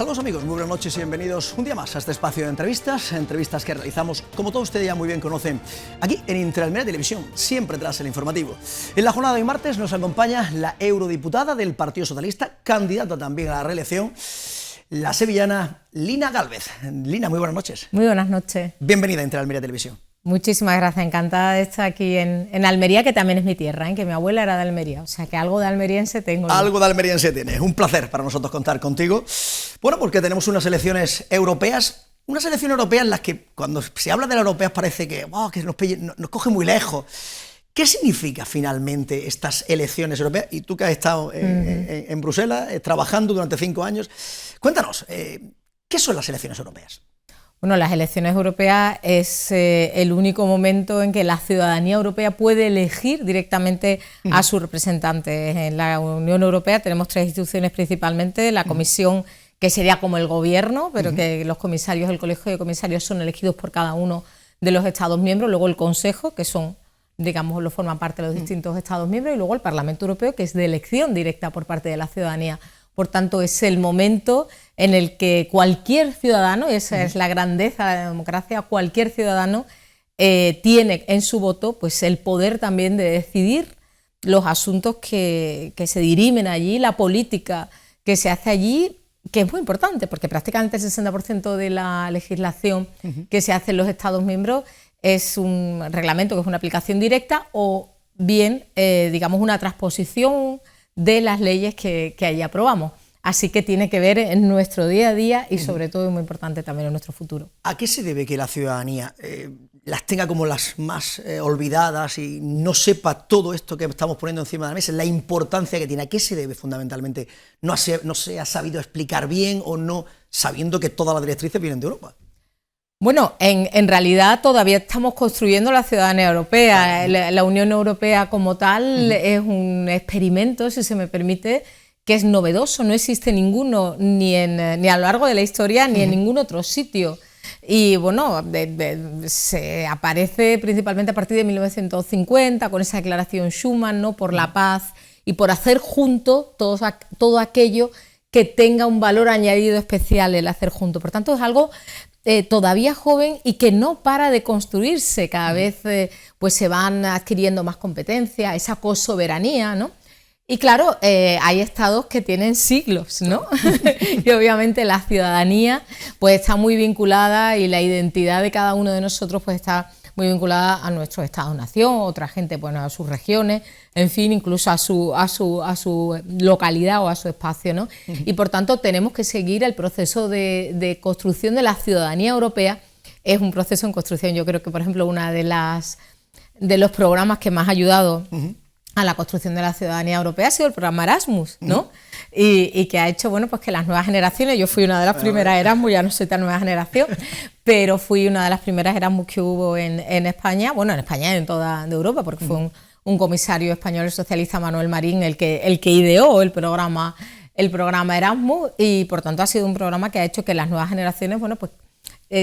Saludos amigos, muy buenas noches y bienvenidos un día más a este espacio de entrevistas que realizamos, como todos ustedes ya muy bien conocen, aquí en Interalmería Televisión, siempre tras el informativo. En la jornada de hoy martes nos acompaña la eurodiputada del Partido Socialista, candidata también a la reelección, la sevillana Lina Gálvez. Lina, muy buenas noches. Muy buenas noches. Bienvenida a Interalmería Televisión. Muchísimas gracias, encantada de estar aquí en Almería, que también es mi tierra, que mi abuela era de Almería, o sea que algo de almeriense tengo. Algo de almeriense tienes, un placer para nosotros contar contigo. Bueno, porque tenemos unas elecciones europeas en las que cuando se habla de las europeas parece que nos coge muy lejos. ¿Qué significa finalmente estas elecciones europeas? Y tú que has estado en Bruselas trabajando durante 5 años, cuéntanos, ¿qué son las elecciones europeas? Bueno, las elecciones europeas es el único momento en que la ciudadanía europea puede elegir directamente a sus representantes. En la Unión Europea tenemos 3 instituciones principalmente, la Comisión, que sería como el gobierno, pero que los comisarios, el colegio de comisarios son elegidos por cada uno de los Estados miembros, luego el Consejo, que son, digamos, lo forman parte de los distintos Estados miembros, y luego el Parlamento Europeo, que es de elección directa por parte de la ciudadanía. Por tanto, es el momento en el que cualquier ciudadano, y esa es la grandeza de la democracia, cualquier ciudadano tiene en su voto pues, el poder también de decidir los asuntos que se dirimen allí, la política que se hace allí, que es muy importante, porque prácticamente el 60% de la legislación que se hace en los Estados miembros es un reglamento, que es una aplicación directa, o bien, digamos, una transposición de las leyes que allí aprobamos. Así que tiene que ver en nuestro día a día y sobre todo es muy importante también en nuestro futuro. ¿A qué se debe que la ciudadanía las tenga como las más olvidadas y no sepa todo esto que estamos poniendo encima de la mesa, la importancia que tiene? ¿A qué se debe fundamentalmente? ¿No se ha sabido explicar bien o no, sabiendo que todas las directrices vienen de Europa? Bueno, en realidad todavía estamos construyendo la ciudadanía europea. La Unión Europea como tal es un experimento, si se me permite, que es novedoso. No existe ninguno, ni a lo largo de la historia, ni en ningún otro sitio. Y bueno, se aparece principalmente a partir de 1950, con esa declaración Schuman, ¿no?, por la paz y por hacer junto todo aquello que tenga un valor añadido especial, el hacer junto. Por tanto, es algo todavía joven y que no para de construirse. Cada vez pues se van adquiriendo más competencias, esa cosoberanía, ¿no? Y claro, hay estados que tienen siglos, ¿no? Y obviamente la ciudadanía pues está muy vinculada, y la identidad de cada uno de nosotros pues está muy vinculada a nuestro estado-nación, otra gente, bueno, a sus regiones, en fin, incluso a su localidad o a su espacio, ¿no? Y por tanto tenemos que seguir el proceso de construcción de la ciudadanía europea. Es un proceso en construcción. Yo creo que, por ejemplo, una de los programas que más ha ayudado a la construcción de la ciudadanía europea ha sido el programa Erasmus, ¿no? Y que ha hecho, bueno, pues que las nuevas generaciones, yo fui una de las primeras Erasmus, ya no soy tan nueva generación, pero fui una de las primeras Erasmus que hubo en España, bueno, en España y en toda Europa, porque fue un comisario español, el socialista Manuel Marín, el que ideó el programa Erasmus, y por tanto ha sido un programa que ha hecho que las nuevas generaciones, bueno, pues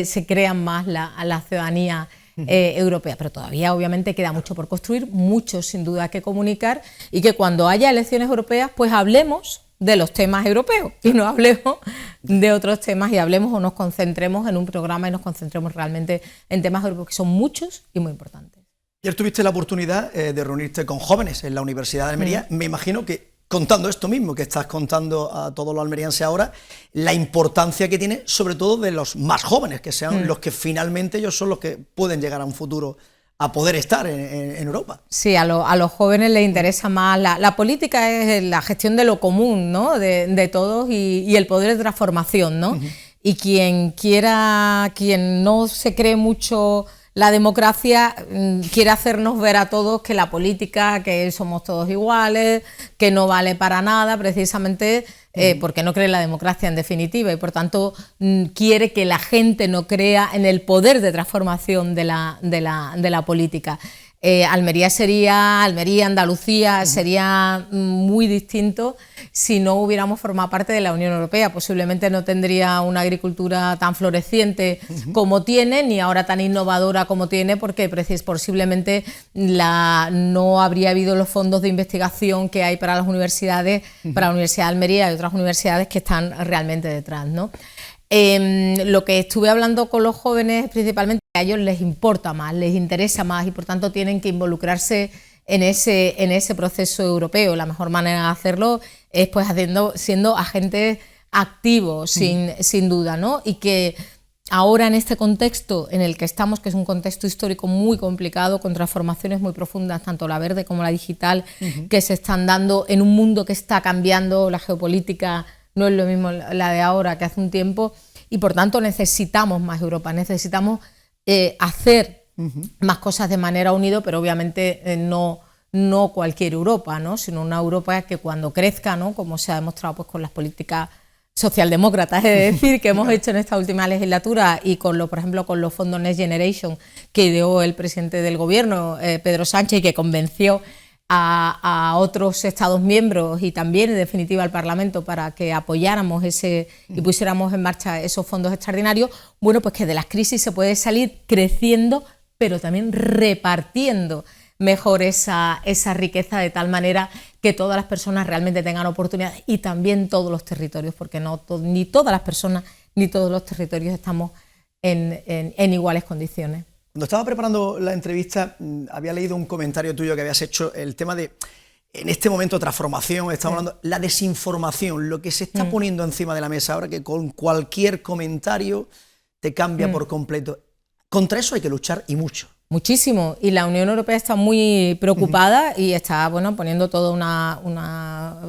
se crean más la ciudadanía europea, pero todavía obviamente queda mucho por construir, mucho sin duda que comunicar, y que cuando haya elecciones europeas pues hablemos de los temas europeos y no hablemos de otros temas, y hablemos o nos concentremos en un programa y nos concentremos realmente en temas europeos, que son muchos y muy importantes. Ayer tuviste la oportunidad de reunirte con jóvenes en la Universidad de Almería. Me imagino que, contando esto mismo que estás contando a todos los almerienses ahora, la importancia que tiene, sobre todo de los más jóvenes, que sean los que finalmente ellos son los que pueden llegar a un futuro a poder estar en Europa. Sí, a los jóvenes les interesa más la política, es la gestión de lo común, ¿no?, de todos, y el poder de transformación, ¿no? Y quien no se cree mucho la democracia, quiere hacernos ver a todos que la política, que somos todos iguales, que no vale para nada, precisamente porque no cree en la democracia en definitiva, y por tanto quiere que la gente no crea en el poder de transformación de la política. Almería, Andalucía, sería muy distinto si no hubiéramos formado parte de la Unión Europea. Posiblemente no tendría una agricultura tan floreciente como tiene, ni ahora tan innovadora como tiene, porque posiblemente no habría habido los fondos de investigación que hay para las universidades, para la Universidad de Almería y otras universidades que están realmente detrás, ¿no? Lo que estuve hablando con los jóvenes, principalmente, a ellos les importa más, les interesa más y por tanto tienen que involucrarse en ese proceso europeo. La mejor manera de hacerlo es pues siendo agentes activos, sin duda, ¿no? Y que ahora en este contexto en el que estamos, que es un contexto histórico muy complicado, con transformaciones muy profundas, tanto la verde como la digital, que se están dando en un mundo que está cambiando, la geopolítica no es lo mismo la de ahora que hace un tiempo, y por tanto necesitamos más Europa, necesitamos hacer más cosas de manera unida, pero obviamente no cualquier Europa, ¿no? Sino una Europa que cuando crezca, ¿no? Como se ha demostrado pues, con las políticas socialdemócratas, es decir, que hemos hecho en esta última legislatura y por ejemplo con los fondos Next Generation que ideó el presidente del gobierno, Pedro Sánchez, y que convenció a otros Estados miembros y también en definitiva al Parlamento para que apoyáramos y pusiéramos en marcha esos fondos extraordinarios. Bueno, pues que de las crisis se puede salir creciendo, pero también repartiendo mejor esa riqueza de tal manera que todas las personas realmente tengan oportunidades, y también todos los territorios, porque ni todas las personas ni todos los territorios estamos en iguales condiciones. Cuando estaba preparando la entrevista, había leído un comentario tuyo que habías hecho, el tema de, en este momento de transformación, estamos hablando, la desinformación, lo que se está poniendo encima de la mesa ahora, que con cualquier comentario te cambia por completo. Contra eso hay que luchar, y mucho. Muchísimo, y la Unión Europea está muy preocupada y está poniendo todos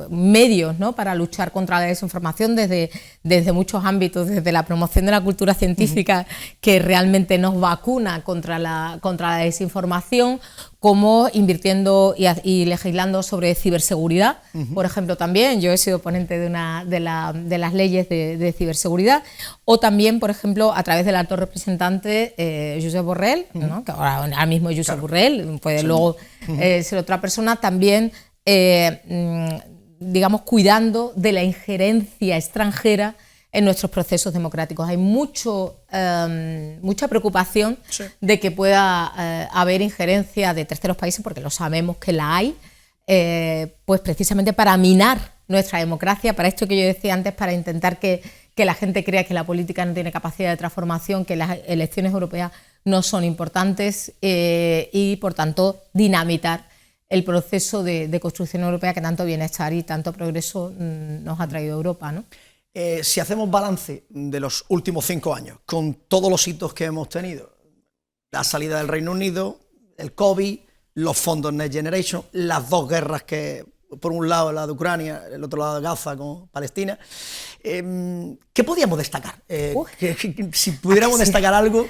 medios, ¿no? Para luchar contra la desinformación desde muchos ámbitos, desde la promoción de la cultura científica, que realmente nos vacuna contra la desinformación, como invirtiendo y legislando sobre ciberseguridad. Por ejemplo, también yo he sido ponente de las leyes de ciberseguridad, o también, por ejemplo, a través del alto representante Josep Borrell, ¿no? Que ahora mismo es Josep Borrell, puede luego ser otra persona, también digamos cuidando de la injerencia extranjera en nuestros procesos democráticos. Hay mucha preocupación de que pueda haber injerencia de terceros países, porque lo sabemos que la hay, pues precisamente para minar nuestra democracia, para esto que yo decía antes, para intentar que la gente crea que la política no tiene capacidad de transformación, que las elecciones europeas no son importantes y, por tanto, dinamitar el proceso de construcción europea que tanto bienestar y tanto progreso nos ha traído Europa, ¿no? Si hacemos balance de los últimos 5 años, con todos los hitos que hemos tenido, la salida del Reino Unido, el COVID, los fondos Next Generation, las dos guerras que, por un lado la de Ucrania, el otro lado de Gaza con Palestina, ¿qué podíamos destacar? Si pudiéramos destacar algo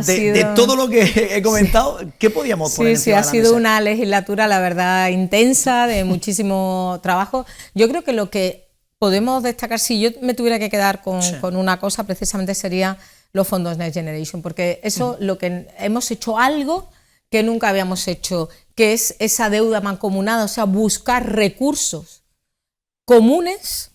de todo lo que he comentado, ¿qué podíamos poner encima de la mesa? Sí, ha sido una legislatura, la verdad, intensa, de muchísimo trabajo. Yo creo que lo que podemos destacar, si yo me tuviera que quedar con una cosa, precisamente sería los fondos Next Generation, porque eso lo que hemos hecho algo que nunca habíamos hecho, que es esa deuda mancomunada, o sea, buscar recursos comunes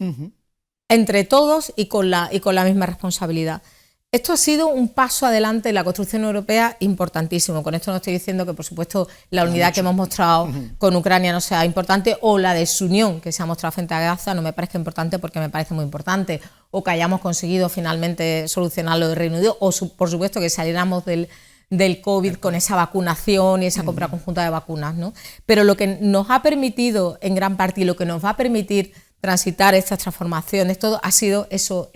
entre todos y con la misma responsabilidad. Esto ha sido un paso adelante en la construcción europea importantísimo. Con esto no estoy diciendo que, por supuesto, la unidad que hemos mostrado con Ucrania no sea importante, o la desunión que se ha mostrado frente a Gaza no me parece importante, porque me parece muy importante, o que hayamos conseguido finalmente solucionar lo del Reino Unido, o por supuesto que saliéramos del COVID con esa vacunación y esa compra conjunta de vacunas, ¿no? Pero lo que nos ha permitido, en gran parte, y lo que nos va a permitir transitar estas transformaciones, todo ha sido esos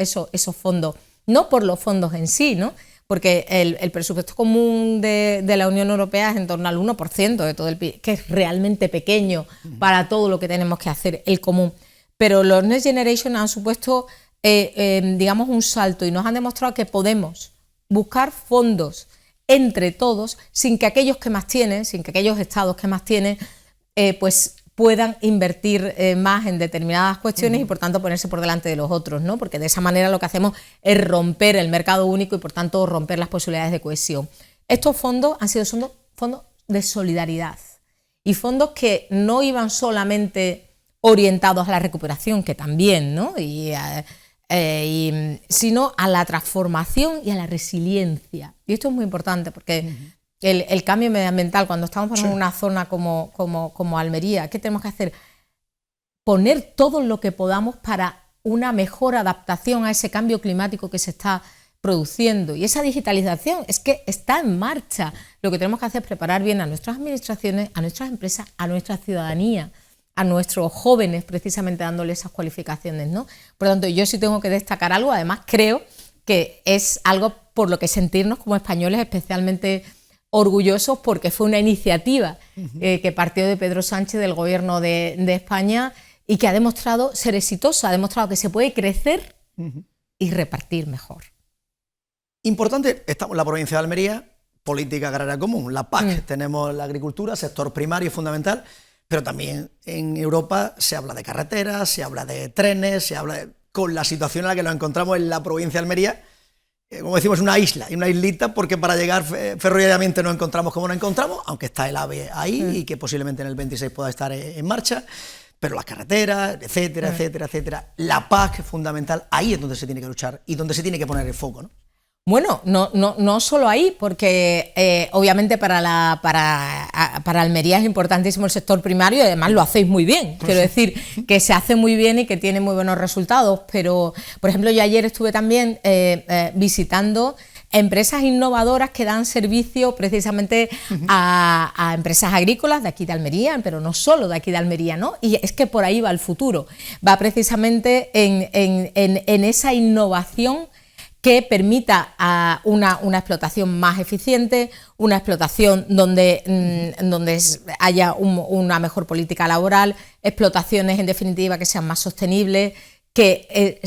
fondos. No por los fondos en sí, ¿no? Porque el presupuesto común de la Unión Europea es en torno al 1% de todo el PIB, que es realmente pequeño para todo lo que tenemos que hacer, el común. Pero los Next Generation han supuesto, digamos, un salto, y nos han demostrado que podemos buscar fondos entre todos sin que aquellos que más tienen, sin que aquellos estados que más tienen, pues puedan invertir más en determinadas cuestiones y por tanto ponerse por delante de los otros, ¿no? Porque de esa manera lo que hacemos es romper el mercado único y por tanto romper las posibilidades de cohesión. Estos fondos han sido fondos de solidaridad y fondos que no iban solamente orientados a la recuperación, que también, ¿no? Sino a la transformación y a la resiliencia. Y esto es muy importante porque el cambio medioambiental, cuando estamos en una zona como Almería, ¿qué tenemos que hacer? Poner todo lo que podamos para una mejor adaptación a ese cambio climático que se está produciendo. Y esa digitalización es que está en marcha. Lo que tenemos que hacer es preparar bien a nuestras administraciones, a nuestras empresas, a nuestra ciudadanía, a nuestros jóvenes, precisamente dándoles esas cualificaciones, ¿no? Por lo tanto, yo sí tengo que destacar algo, además creo que es algo por lo que sentirnos como españoles especialmente orgullosos, porque fue una iniciativa que partió de Pedro Sánchez, del Gobierno de España, y que ha demostrado ser exitosa, ha demostrado que se puede crecer y repartir mejor. Importante, estamos en la provincia de Almería, política agraria común, la PAC, tenemos la agricultura, sector primario fundamental, pero también en Europa se habla de carreteras, se habla de trenes, se habla con la situación en la que nos encontramos en la provincia de Almería, como decimos, una isla, y una islita, porque para llegar ferroviariamente nos encontramos como nos encontramos, aunque está el AVE ahí y que posiblemente en el 26 pueda estar en marcha, pero las carreteras, etcétera, etcétera, etcétera. La PAC es fundamental, ahí es donde se tiene que luchar y donde se tiene que poner el foco, ¿no? Bueno, no solo ahí, porque obviamente para Almería es importantísimo el sector primario y además lo hacéis muy bien. Quiero decir que se hace muy bien y que tiene muy buenos resultados, pero por ejemplo yo ayer estuve también visitando empresas innovadoras que dan servicio precisamente a empresas agrícolas de aquí de Almería, pero no solo de aquí de Almería, ¿no? Y es que por ahí va el futuro, va precisamente en esa innovación que permita una explotación más eficiente, una explotación donde haya una mejor política laboral, explotaciones en definitiva que sean más sostenibles, que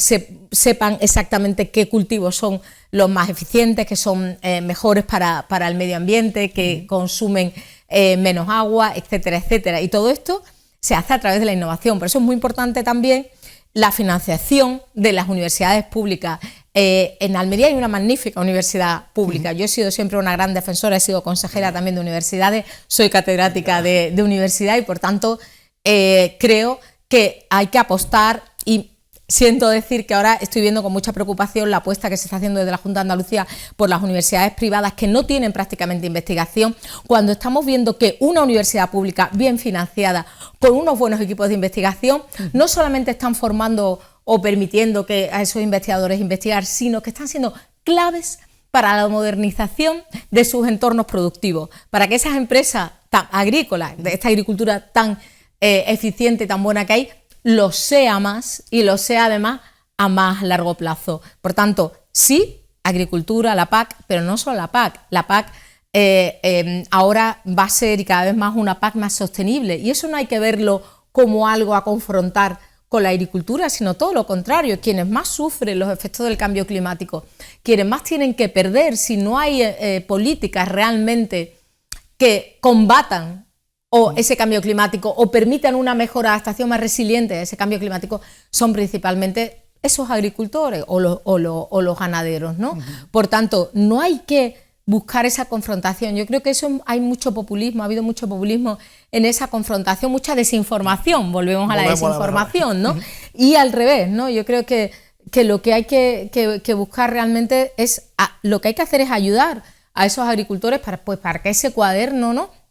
sepan exactamente qué cultivos son los más eficientes, que son mejores para el medio ambiente, que consumen menos agua, etcétera, etcétera. Y todo esto se hace a través de la innovación. Por eso es muy importante también la financiación de las universidades públicas. En Almería hay una magnífica universidad pública. Yo he sido siempre una gran defensora, he sido consejera también de universidades, soy catedrática de universidad y por tanto creo que hay que apostar, y siento decir que ahora estoy viendo con mucha preocupación la apuesta que se está haciendo desde la Junta de Andalucía por las universidades privadas que no tienen prácticamente investigación, cuando estamos viendo que una universidad pública bien financiada, con unos buenos equipos de investigación, no solamente están formando o permitiendo que a esos investigadores investigar, sino que están siendo claves para la modernización de sus entornos productivos, para que esas empresas tan agrícolas, de esta agricultura tan eficiente y tan buena que hay, lo sea más y lo sea además a más largo plazo. Por tanto, sí, agricultura, la PAC, pero no solo la PAC. La PAC ahora va a ser y cada vez más una PAC más sostenible, y eso no hay que verlo como algo a confrontar con la agricultura, sino todo lo contrario. Quienes más sufren los efectos del cambio climático, quienes más tienen que perder si no hay políticas realmente que combatan ese cambio climático o permitan una mejor adaptación más resiliente a ese cambio climático, son principalmente esos agricultores o los ganaderos, ¿no? Por tanto, no hay que buscar esa confrontación. Yo creo que eso hay mucho populismo, ha habido mucho populismo en esa confrontación, mucha desinformación, volvemos a la desinformación, ¿no? Y al revés, ¿no? Yo creo que lo que hay que buscar realmente es, lo que hay que hacer es ayudar a esos agricultores para que ese cuaderno, ¿no?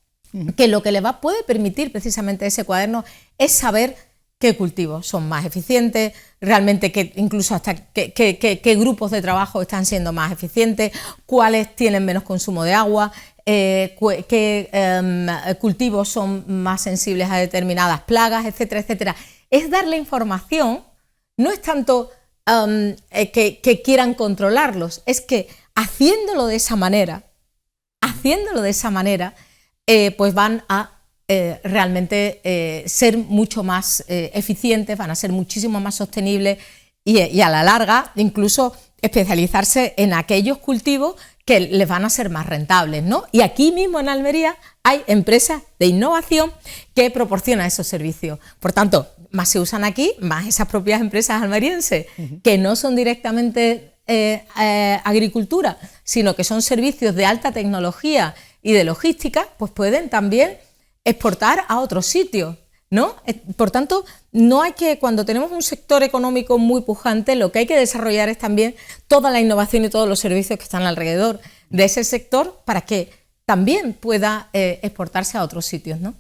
Que lo que les puede permitir precisamente ese cuaderno es saber qué cultivos son más eficientes, realmente incluso hasta qué grupos de trabajo están siendo más eficientes, cuáles tienen menos consumo de agua, qué cultivos son más sensibles a determinadas plagas, etcétera, etcétera. Es darle información, no es tanto que quieran controlarlos, es que haciéndolo de esa manera, pues van a realmente ser mucho más eficientes, van a ser muchísimo más sostenibles y a la larga incluso especializarse en aquellos cultivos que les van a ser más rentables, ¿no? Y aquí mismo en Almería hay empresas de innovación que proporcionan esos servicios. Por tanto, más se usan aquí, más esas propias empresas almerienses que no son directamente agricultura, sino que son servicios de alta tecnología y de logística, pues pueden también exportar a otros sitios, ¿no? Por tanto, no hay que, cuando tenemos un sector económico muy pujante, lo que hay que desarrollar es también toda la innovación y todos los servicios que están alrededor de ese sector para que también pueda exportarse a otros sitios, ¿no?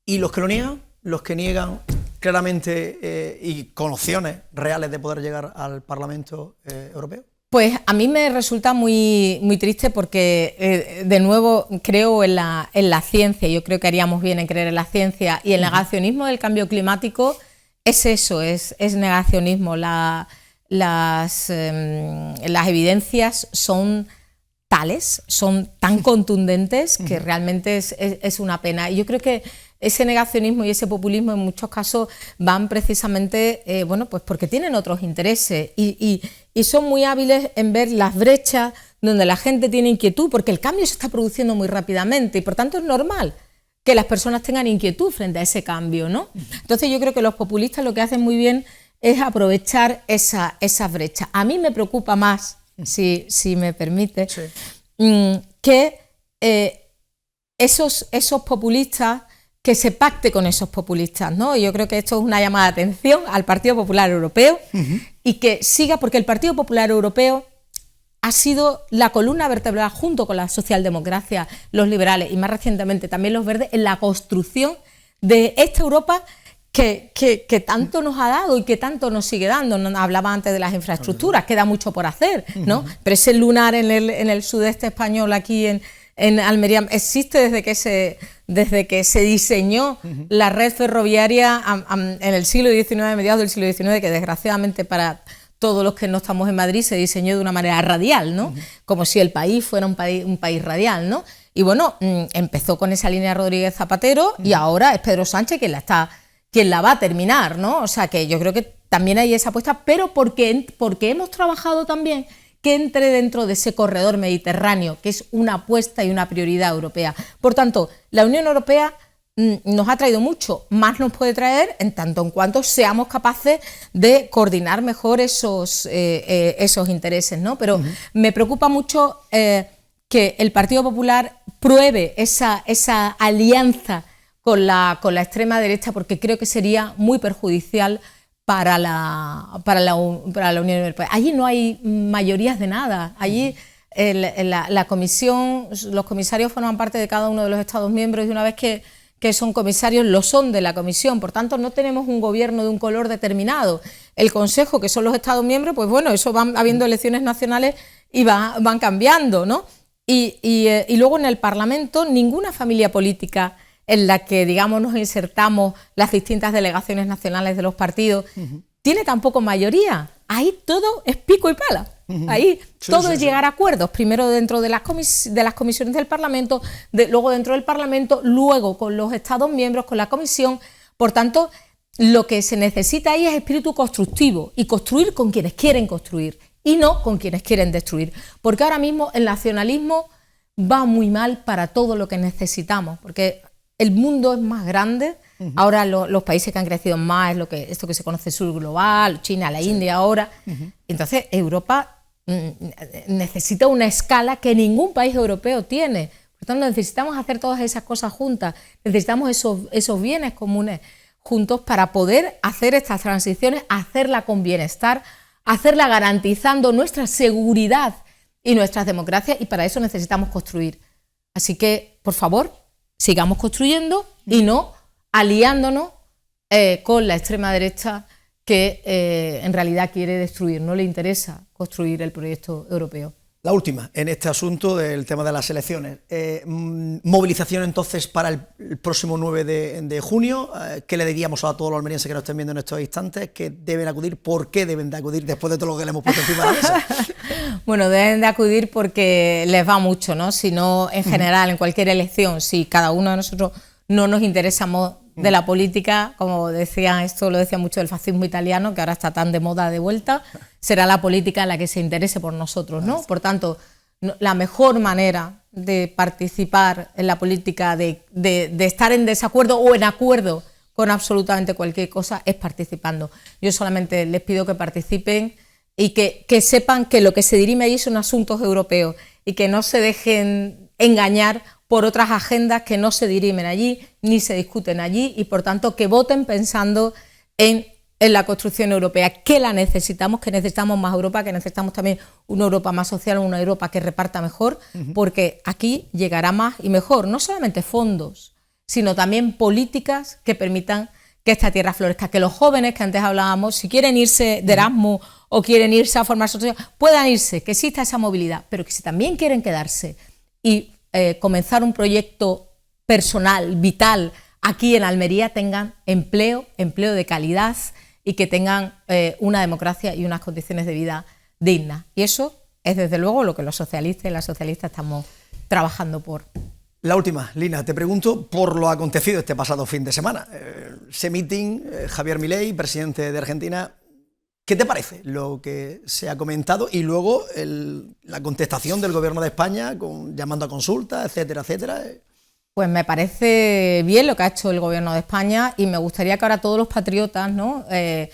¿Y los que lo niegan? Los que niegan claramente y con opciones reales de poder llegar al Parlamento Europeo. Pues a mí me resulta muy, muy triste porque, de nuevo, creo en la ciencia. Yo creo que haríamos bien en creer en la ciencia. Y el negacionismo del cambio climático es eso, es negacionismo. Las evidencias son tales, son tan contundentes que realmente es una pena. Y yo creo que ese negacionismo y ese populismo en muchos casos van precisamente, bueno, pues porque tienen otros intereses y son muy hábiles en ver las brechas donde la gente tiene inquietud, porque el cambio se está produciendo muy rápidamente y por tanto es normal que las personas tengan inquietud frente a ese cambio, ¿no? Entonces yo creo que los populistas lo que hacen muy bien es aprovechar esas brechas. A mí me preocupa más, si me permite, sí, que esos populistas, que se pacte con esos populistas, ¿no? Yo creo que esto es una llamada de atención al Partido Popular Europeo y que siga, porque el Partido Popular Europeo ha sido la columna vertebral, junto con la socialdemocracia, los liberales y más recientemente también los verdes, en la construcción de esta Europa que tanto nos ha dado y que tanto nos sigue dando. Hablaba antes de las infraestructuras, queda mucho por hacer, ¿no? Pero ese lunar en el sudeste español, aquí en Almería, existe desde que se diseñó la red ferroviaria en el siglo XIX, mediados del siglo XIX, que desgraciadamente para todos los que no estamos en Madrid se diseñó de una manera radial, ¿no? Como si el país fuera un país radial, ¿no? Y bueno, empezó con esa línea Rodríguez Zapatero y ahora es Pedro Sánchez quien la va a terminar, ¿no? O sea que yo creo que también hay esa apuesta, pero porque hemos trabajado también que entre dentro de ese corredor mediterráneo, que es una apuesta y una prioridad europea. Por tanto, la Unión Europea nos ha traído mucho, más nos puede traer en tanto en cuanto seamos capaces de coordinar mejor esos intereses, ¿no? Pero me preocupa mucho que el Partido Popular pruebe esa alianza con la extrema derecha, porque creo que sería muy perjudicial para la Unión Europea. Allí no hay mayorías de nada. Allí la comisión, los comisarios forman parte de cada uno de los Estados miembros y una vez que son comisarios, lo son de la comisión. Por tanto, no tenemos un gobierno de un color determinado. El Consejo, que son los Estados miembros, pues bueno, eso van habiendo elecciones nacionales y van cambiando, ¿no? Y luego en el Parlamento, ninguna familia política en la que, digamos, nos insertamos las distintas delegaciones nacionales de los partidos, tiene tampoco mayoría. Ahí todo es pico y pala. Ahí todo es llegar a acuerdos, primero dentro de las comisiones del Parlamento, luego dentro del Parlamento, luego con los Estados miembros, con la Comisión. Por tanto, lo que se necesita ahí es espíritu constructivo y construir con quienes quieren construir y no con quienes quieren destruir. Porque ahora mismo el nacionalismo va muy mal para todo lo que necesitamos, porque el mundo es más grande. Ahora los países que han crecido más es esto que se conoce sur global, China, la India ahora. Entonces Europa necesita una escala que ningún país europeo tiene. Por tanto, necesitamos hacer todas esas cosas juntas. Necesitamos esos bienes comunes juntos para poder hacer estas transiciones, hacerla con bienestar, hacerla garantizando nuestra seguridad y nuestras democracias, y para eso necesitamos construir. Así que, por favor, sigamos construyendo y no aliándonos con la extrema derecha que en realidad quiere destruir, no le interesa construir el proyecto europeo. La última, en este asunto del tema de las elecciones. Movilización entonces para el próximo 9 de junio. ¿Qué le diríamos a todos los almerienses que nos estén viendo en estos instantes? ¿Que deben acudir? ¿Por qué deben de acudir después de todo lo que le hemos puesto encima de la mesa? Bueno, deben de acudir porque les va mucho, ¿no? Si no, en general, en cualquier elección, si cada uno de nosotros no nos interesamos de la política, como decían, esto lo decía mucho del fascismo italiano, que ahora está tan de moda de vuelta, será la política la que se interese por nosotros, ¿no? Por tanto, la mejor manera de participar en la política, de estar en desacuerdo o en acuerdo con absolutamente cualquier cosa, es participando. Yo solamente les pido que participen y que sepan que lo que se dirime allí son asuntos europeos y que no se dejen engañar por otras agendas que no se dirimen allí ni se discuten allí y por tanto que voten pensando en la construcción europea, que la necesitamos, que necesitamos más Europa, que necesitamos también una Europa más social, una Europa que reparta mejor, porque aquí llegará más y mejor, no solamente fondos, sino también políticas que permitan que esta tierra florezca, que los jóvenes que antes hablábamos, si quieren irse de Erasmus o quieren irse a formar sociedad, puedan irse, que exista esa movilidad, pero que si también quieren quedarse y comenzar un proyecto personal, vital, aquí en Almería, tengan empleo de calidad y que tengan una democracia y unas condiciones de vida dignas. Y eso es desde luego lo que los socialistas y las socialistas estamos trabajando por. La última, Lina, te pregunto por lo acontecido este pasado fin de semana. Ese meeting, Javier Milei, presidente de Argentina, ¿qué te parece lo que se ha comentado? Y luego la contestación del gobierno de España, llamando a consulta, etcétera, etcétera. Pues me parece bien lo que ha hecho el gobierno de España y me gustaría que ahora todos los patriotas, ¿no?, que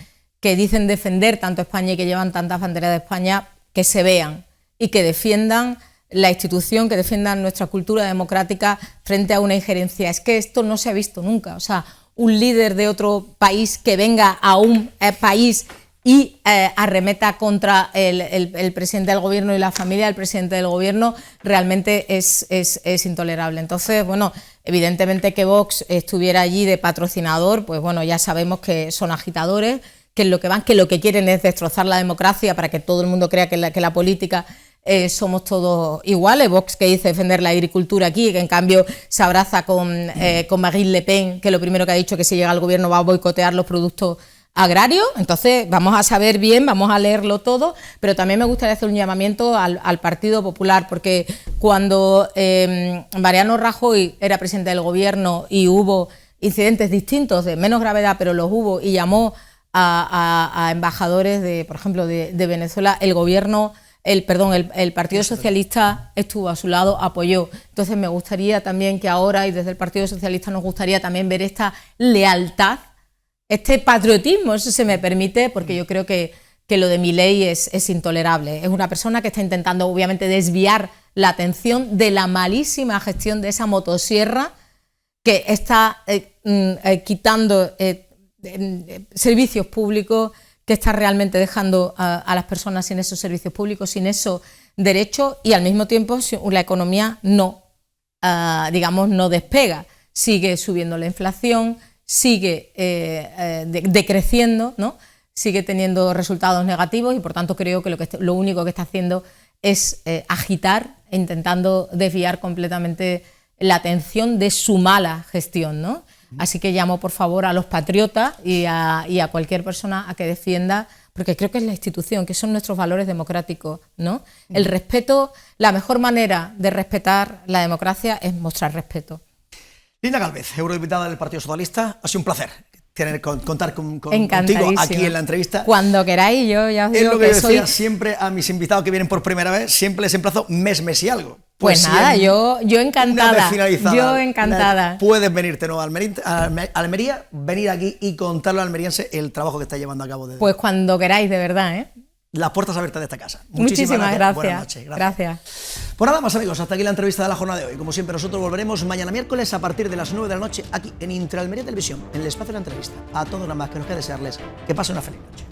dicen defender tanto España y que llevan tantas banderas de España, que se vean y que defiendan la institución, que defiendan nuestra cultura democrática frente a una injerencia. Es que esto no se ha visto nunca. O sea, un líder de otro país que venga a un país y arremeta contra el presidente del gobierno y la familia del presidente del gobierno, realmente es intolerable. Entonces, bueno, evidentemente que Vox estuviera allí de patrocinador, pues bueno, ya sabemos que son agitadores, que lo que van, que lo que quieren es destrozar la democracia para que todo el mundo crea que la política somos todos iguales. Vox, que dice defender la agricultura aquí, que en cambio se abraza con Marine Le Pen, que lo primero que ha dicho que si llega al gobierno va a boicotear los productos agrarios. Entonces vamos a saber bien, vamos a leerlo todo, pero también me gustaría hacer un llamamiento al Partido Popular, porque cuando Mariano Rajoy era presidente del gobierno y hubo incidentes distintos de menos gravedad, pero los hubo, y llamó a embajadores de, por ejemplo, de Venezuela, el Partido Socialista estuvo a su lado, apoyó. Entonces me gustaría también que ahora, y desde el Partido Socialista nos gustaría también ver esta lealtad, este patriotismo, eso se me permite, porque yo creo que lo de Milei es intolerable. Es una persona que está intentando obviamente desviar la atención de la malísima gestión de esa motosierra que está quitando servicios públicos, que está realmente dejando a las personas sin esos servicios públicos, sin esos derechos, y al mismo tiempo la economía no despega. Sigue subiendo la inflación, sigue decreciendo, ¿no?, sigue teniendo resultados negativos, y por tanto creo que lo único que está haciendo es agitar, intentando desviar completamente la atención de su mala gestión, ¿no? Así que llamo por favor a los patriotas y a cualquier persona a que defienda, porque creo que es la institución, que son nuestros valores democráticos, ¿no? El respeto, la mejor manera de respetar la democracia es mostrar respeto. Lina Gálvez, eurodiputada del Partido Socialista, ha sido un placer contar contigo aquí en la entrevista. Cuando queráis, yo ya os digo es lo que yo decía siempre a mis invitados que vienen por primera vez, siempre les emplazo mes y algo. Pues nada, yo encantada. Yo encantada. Puedes venirte a Almería, venir aquí y contarle al almeriense el trabajo que está llevando a cabo. Pues cuando queráis, de verdad, ¿eh? Las puertas abiertas de esta casa. Muchísimas gracias. Buenas noches. Gracias. Pues nada más, amigos, hasta aquí la entrevista de la jornada de hoy. Como siempre, nosotros volveremos mañana miércoles a partir de las 9 de la noche aquí en Interalmería Televisión, en el espacio de la entrevista. A todos nada más que nos queda desearles que pasen una feliz noche.